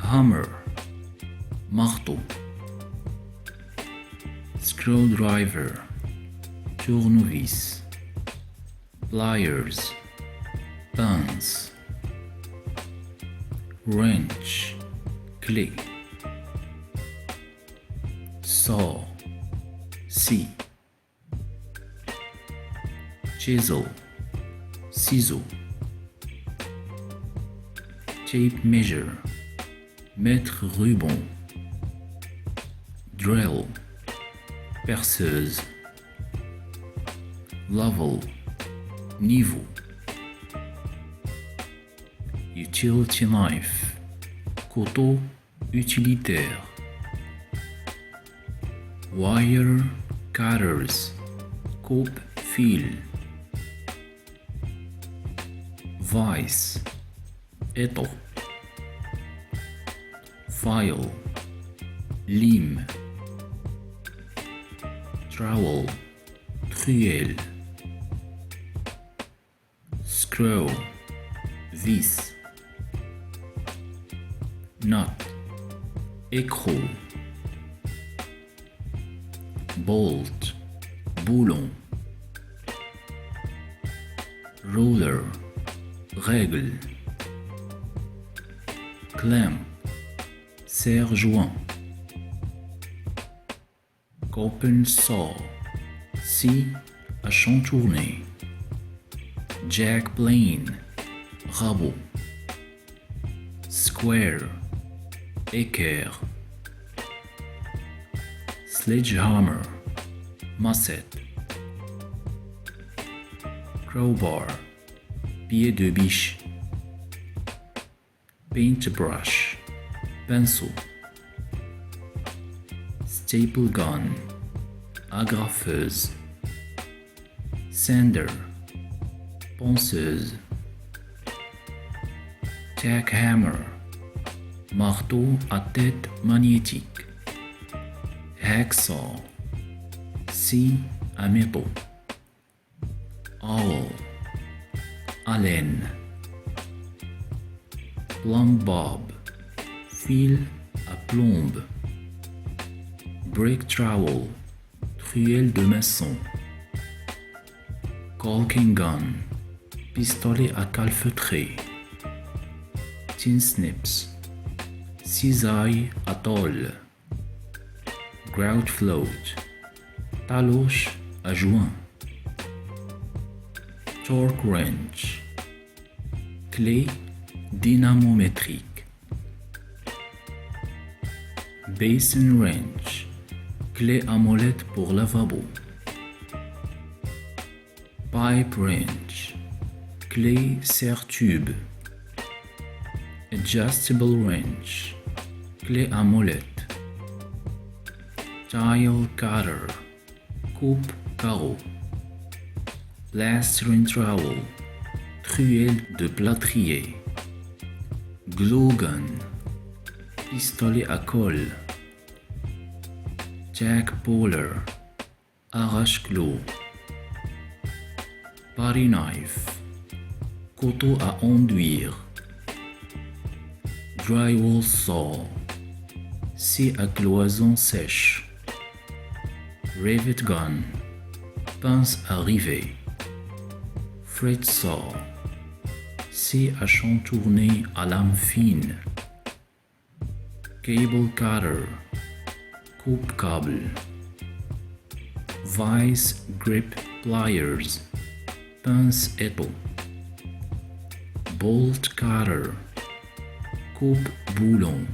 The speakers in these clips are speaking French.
hammer, marteau, screwdriver, tournevis, pliers, pince, wrench, clé, saw, scie, chisel, ciseaux, tape measure, mètre ruban, drill, perceuse, level, niveau, utility knife, couteau utilitaire, wire cutters, coupe-fil, vise, étau, file, lime, trowel, truelle, screw, vis, nut, écrou, bolt, boulon, roller, règle, clamp, serre-joint, open saw, scie à chantourner, jack plane, rabot, square, équerre, sledgehammer, massette, crowbar, pied de biche, paintbrush, pinceau, staple gun, agrafeuse, sander, ponceuse, tack hammer, marteau à tête magnétique, hacksaw, scie à métaux, awl, allen, plumb bob, fil à plombe, brick trowel, truelle de maçon, caulking gun, pistolet à calfeutrer, tin snips, cisaille à tôle, grout float, taloche à joint, torque wrench, clé dynamométrique, basin wrench, clé à molette pour lavabo, pipe wrench, clé serre-tube, adjustable wrench, clé à molette, tile cutter, coupe carreau, plastering trowel, truelle de plâtrier, glue gun, pistolet à colle, jack puller, arrache-clous, paring knife, couteau à enduire, drywall saw, scie à cloison sèche, rivet gun, pince à rivet, fret saw, scie à chantourner à lame fine, cable cutter, coupe-câble, vice grip pliers, pince étau, bolt cutter, coupe-boulon,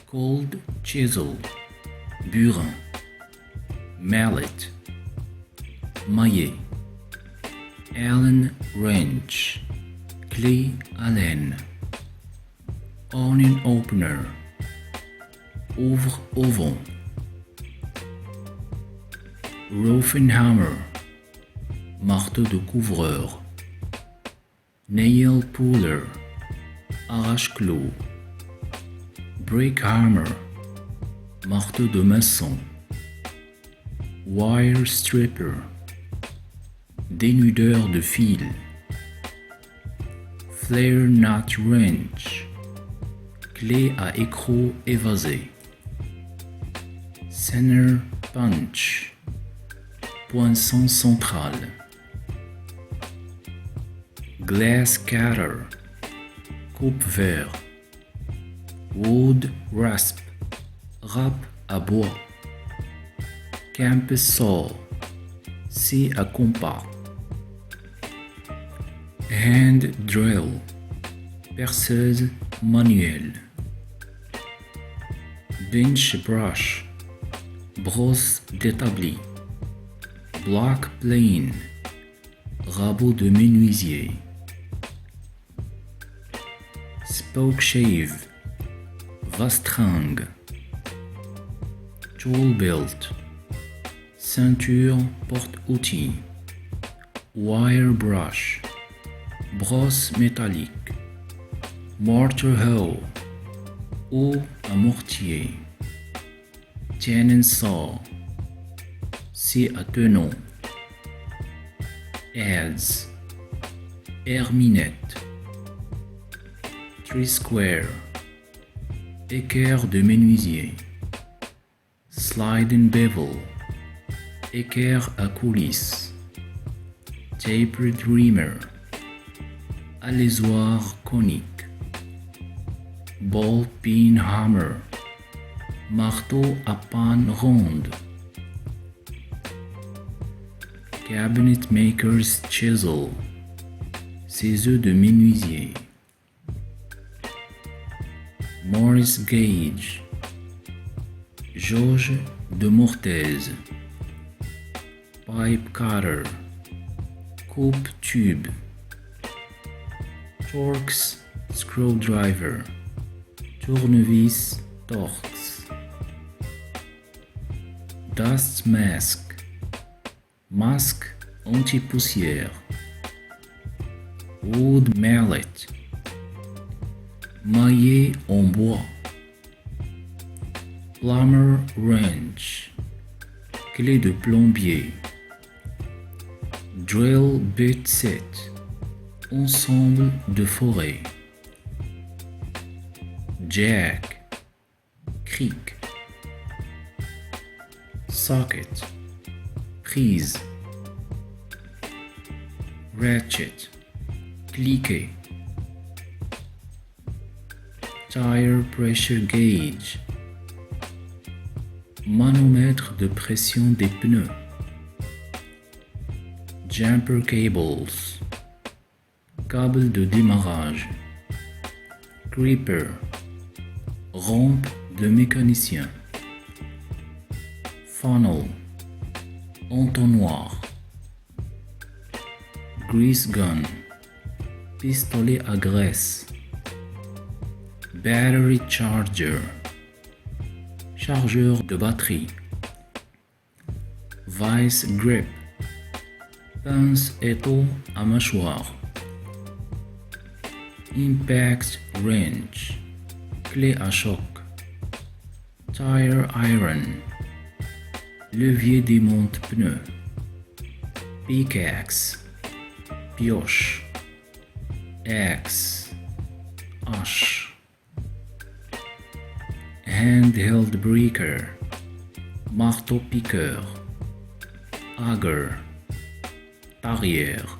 cold chisel, burin, mallet, maillet, Allen wrench, clé Allen, onion opener, ouvre-auvent, roofing hammer, marteau de couvreur, nail puller, arrache-clous, brick hammer, marteau de maçon, wire stripper, dénudeur de fil, flare nut wrench, clé à écrou évasé. Center punch, poinçon central. Glass cutter, coupe-verre. Wood rasp, râpe à bois. Campus saw, scie à compas. Hand drill, perceuse manuelle. Bench brush, brosse d'établi. Block plane, rabot de menuisier. Spoke shave, vastringue. Tool belt, ceinture porte-outils. Wire brush, brosse métallique. Mortar hoe, eau à mortier. Tenon saw, scie à tenon. Adze, herminette. Tree square, équerre de menuisier. Slide and bevel, équerre à coulisses. Tapered reamer, alésoir conique. Ball peen hammer, marteau à panne ronde. Cabinet maker's chisel, ciseaux de menuisier. Morris gauge, jauge de mortaise. Pipe cutter, coupe-tube. Torx screwdriver, tournevis Torx. Dust mask, masque anti-poussière. Wood mallet, maillet en bois. Plumber wrench, clé de plombier. Drill bit set, ensemble de forêt. Jack, cric. Socket, prise. Ratchet, cliquet. Tire pressure gauge, manomètre de pression des pneus. Jumper cables, câble de démarrage. Gripper, rampe de mécanicien. Funnel, entonnoir. Grease gun, pistolet à graisse. Battery charger, chargeur de batterie. Vice grip, pince étau à mâchoire. Impact wrench, clé à choc. Tire iron, levier démonte pneu. Pickaxe, pioche. Axe, hache. Handheld breaker, marteau piqueur. Auger, tarière.